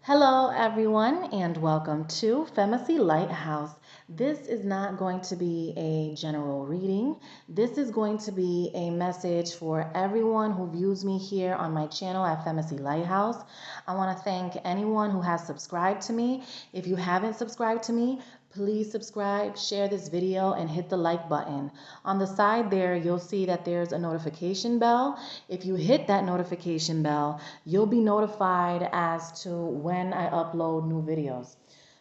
Hello, everyone, and welcome to FEMACY Lighthouse. This is not going to be a general reading. This is going to be a message for everyone who views me here on my channel at FEMACY Lighthouse. I want to thank anyone who has subscribed to me. If you haven't subscribed to me, please subscribe, share this video, and hit the like button. On the side there, you'll see that there's a notification bell. If you hit that notification bell, you'll be notified as to when I upload new videos.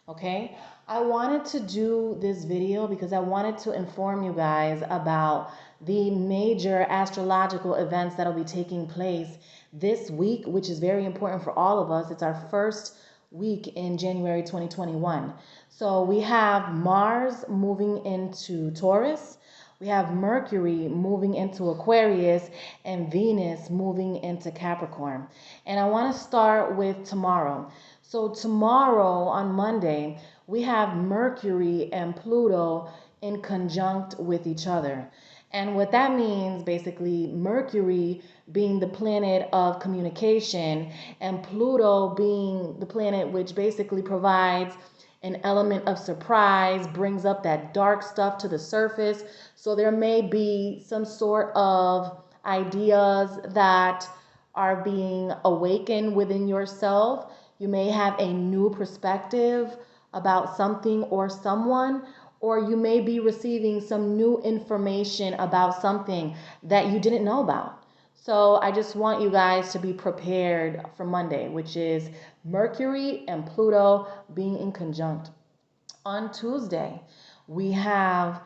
Okay? I wanted to do this video because I wanted to inform you guys about the major astrological events that will be taking place this week, which is very important for all of us. It's our first week in January 2021. So we have Mars moving into Taurus. We have Mercury moving into Aquarius and Venus moving into Capricorn. And I want to start with tomorrow. So tomorrow on Monday, we have Mercury and Pluto in conjunct with each other. And what that means, basically, Mercury being the planet of communication and Pluto being the planet which basically provides an element of surprise, brings up that dark stuff to the surface. So there may be some sort of ideas that are being awakened within yourself. You may have a new perspective about something or someone, or you may be receiving some new information about something that you didn't know about. So I just want you guys to be prepared for Monday, which is Mercury and Pluto being in conjunct. On Tuesday, we have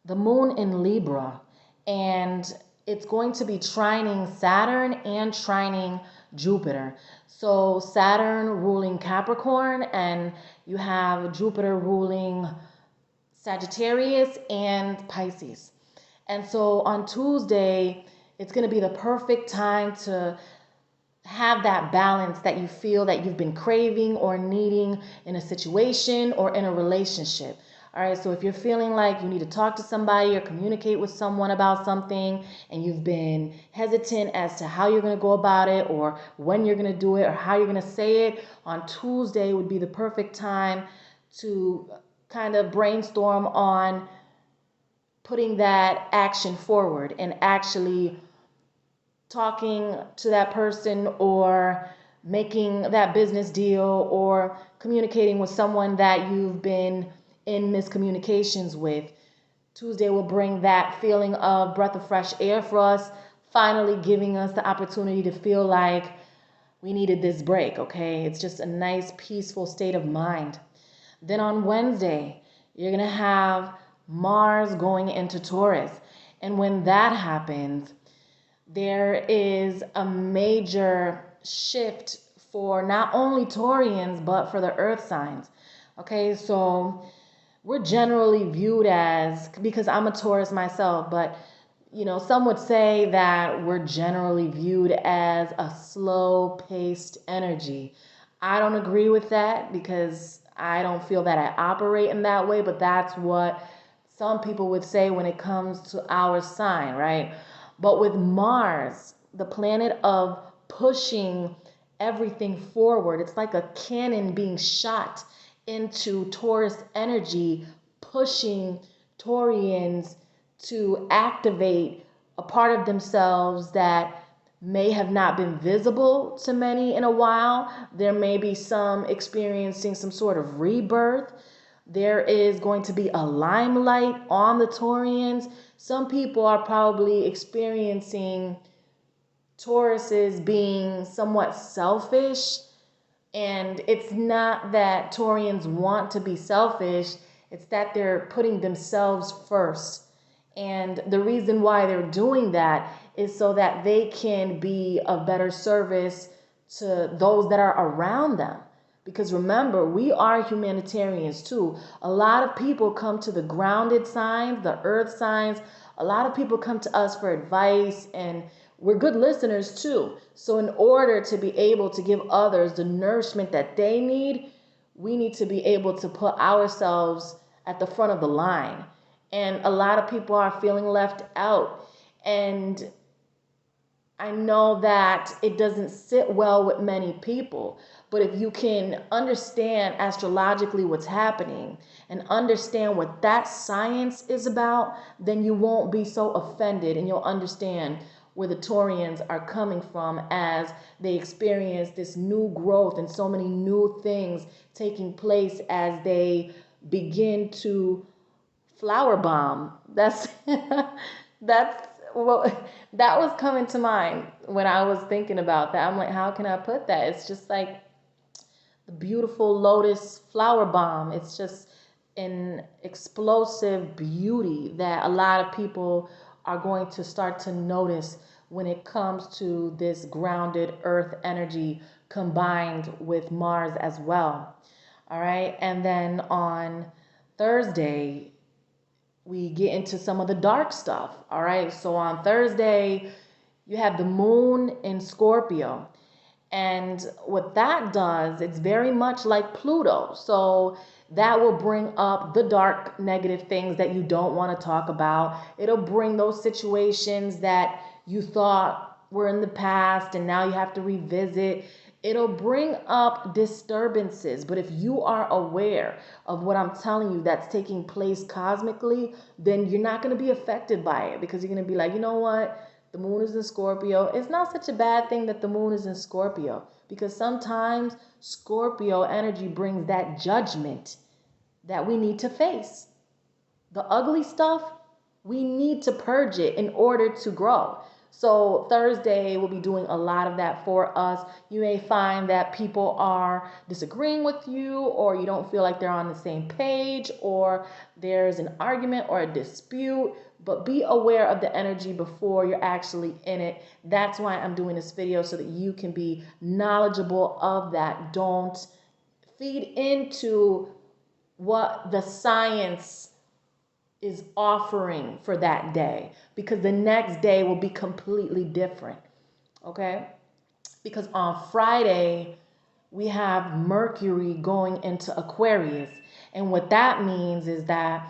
the moon in Libra, and it's going to be trining Saturn and trining Jupiter. So Saturn ruling Capricorn, and you have Jupiter ruling Sagittarius and Pisces. And so on Tuesday, it's going to be the perfect time to have that balance that you feel that you've been craving or needing in a situation or in a relationship. All right, so if you're feeling like you need to talk to somebody or communicate with someone about something and you've been hesitant as to how you're going to go about it or when you're going to do it or how you're going to say it, on Tuesday would be the perfect time to kind of brainstorm on putting that action forward and actually talking to that person or making that business deal or communicating with someone that you've been in miscommunications with. Tuesday will bring that feeling of breath of fresh air for us, finally giving us the opportunity to feel like we needed this break, okay? It's just a nice, peaceful state of mind. Then on Wednesday, you're going to have Mars going into Taurus. And when that happens, there is a major shift for not only Taurians, but for the earth signs. Okay, so we're generally viewed as, because I'm a Taurus myself, but some would say that we're generally viewed as a slow-paced energy. I don't agree with that because I don't feel that I operate in that way, but that's what some people would say when it comes to our sign, right? But with Mars, the planet of pushing everything forward, it's like a cannon being shot into Taurus energy, pushing Taurians to activate a part of themselves that may have not been visible to many in a while. There may be some experiencing some sort of rebirth. There is going to be a limelight on the Taurians. Some people are probably experiencing Tauruses being somewhat selfish. And it's not that Taurians want to be selfish. It's that they're putting themselves first. And the reason why they're doing that is so that they can be of better service to those that are around them. Because remember, we are humanitarians too. A lot of people come to the grounded signs, the earth signs. A lot of people come to us for advice, and we're good listeners too. So in order to be able to give others the nourishment that they need, we need to be able to put ourselves at the front of the line. And a lot of people are feeling left out. And I know that it doesn't sit well with many people, but if you can understand astrologically what's happening and understand what that science is about, then you won't be so offended and you'll understand where the Taurians are coming from as they experience this new growth and so many new things taking place as they begin to flower bomb. That's what that was coming to mind when I was thinking about that. I'm like, how can I put that? It's just like the beautiful lotus flower bomb. It's just an explosive beauty that a lot of people are going to start to notice when it comes to this grounded earth energy combined with Mars as well. All right. And then on Thursday, we get into some of the dark stuff. All right. So on Thursday, you have the moon in Scorpio. And what that does, it's very much like Pluto. So that will bring up the dark, negative things that you don't want to talk about. It'll bring those situations that you thought were in the past and now you have to revisit. It'll bring up disturbances. But if you are aware of what I'm telling you that's taking place cosmically, then you're not going to be affected by it because you're going to be like, you know what? The moon is in Scorpio. It's not such a bad thing that the moon is in Scorpio because sometimes Scorpio energy brings that judgment that we need to face. The ugly stuff, we need to purge it in order to grow. So Thursday will be doing a lot of that for us. You may find that people are disagreeing with you, or you don't feel like they're on the same page, or there's an argument or a dispute, but be aware of the energy before you're actually in it. That's why I'm doing this video, so that you can be knowledgeable of that. Don't feed into what the science is offering for that day, because the next day will be completely different. Okay? Because on Friday, we have Mercury going into Aquarius. And what that means is that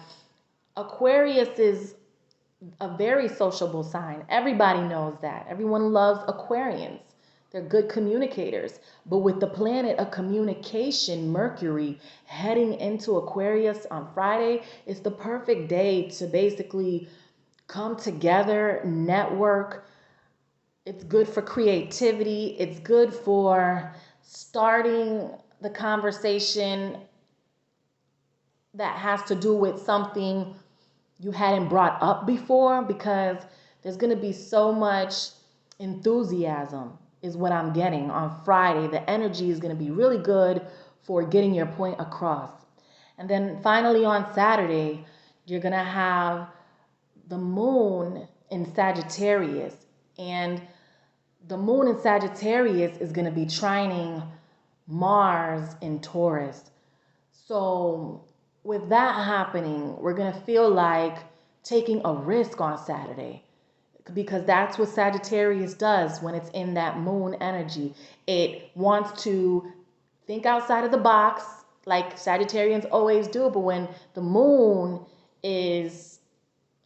Aquarius is a very sociable sign. Everybody knows that. Everyone loves Aquarians. They're good communicators. But with the planet of communication, Mercury, heading into Aquarius on Friday, it's the perfect day to basically come together, network. It's good for creativity. It's good for starting the conversation that has to do with something you hadn't brought up before, because there's going to be so much enthusiasm is what I'm getting on Friday. The energy is going to be really good for getting your point across. And then finally on Saturday, you're going to have the moon in Sagittarius. And the moon in Sagittarius is going to be trining Mars in Taurus. So with that happening, we're going to feel like taking a risk on Saturday, because that's what Sagittarius does when it's in that moon energy. It wants to think outside of the box, like Sagittarians always do. But when the moon is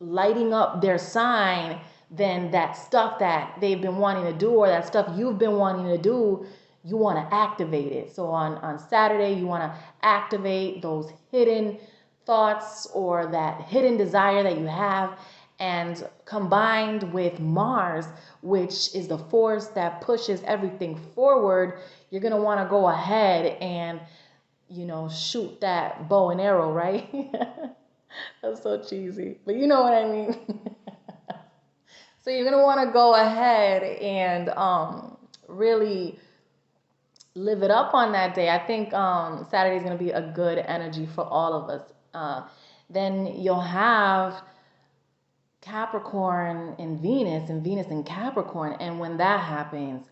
lighting up their sign, then that stuff that they've been wanting to do, or that stuff you've been wanting to do, you want to activate it. So on Saturday, you want to activate those hidden thoughts or that hidden desire that you have. And combined with Mars, which is the force that pushes everything forward, you're going to want to go ahead and, shoot that bow and arrow, right? That's so cheesy, but you know what I mean. So you're going to want to go ahead and really live it up on that day. I think Saturday is going to be a good energy for all of us. Then you'll have Capricorn and Venus in Capricorn. And when that happens,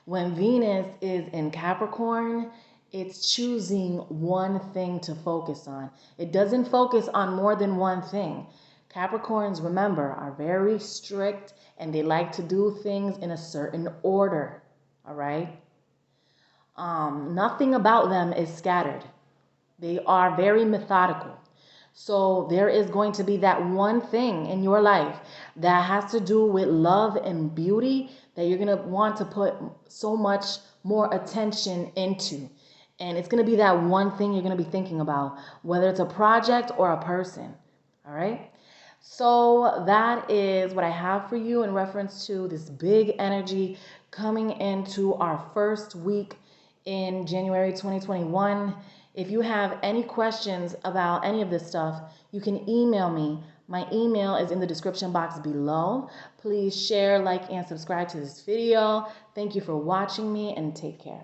when Venus is in Capricorn, it's choosing one thing to focus on. It doesn't focus on more than one thing. Capricorns, remember, are very strict and they like to do things in a certain order. All right? Nothing about them is scattered. They are very methodical. So there is going to be that one thing in your life that has to do with love and beauty that you're going to want to put so much more attention into. And it's going to be that one thing you're going to be thinking about, whether it's a project or a person. All right. So that is what I have for you in reference to this big energy coming into our first week in January 2021. If you have any questions about any of this stuff, you can email me. My email is in the description box below. Please share, like, and subscribe to this video. Thank you for watching me, and take care.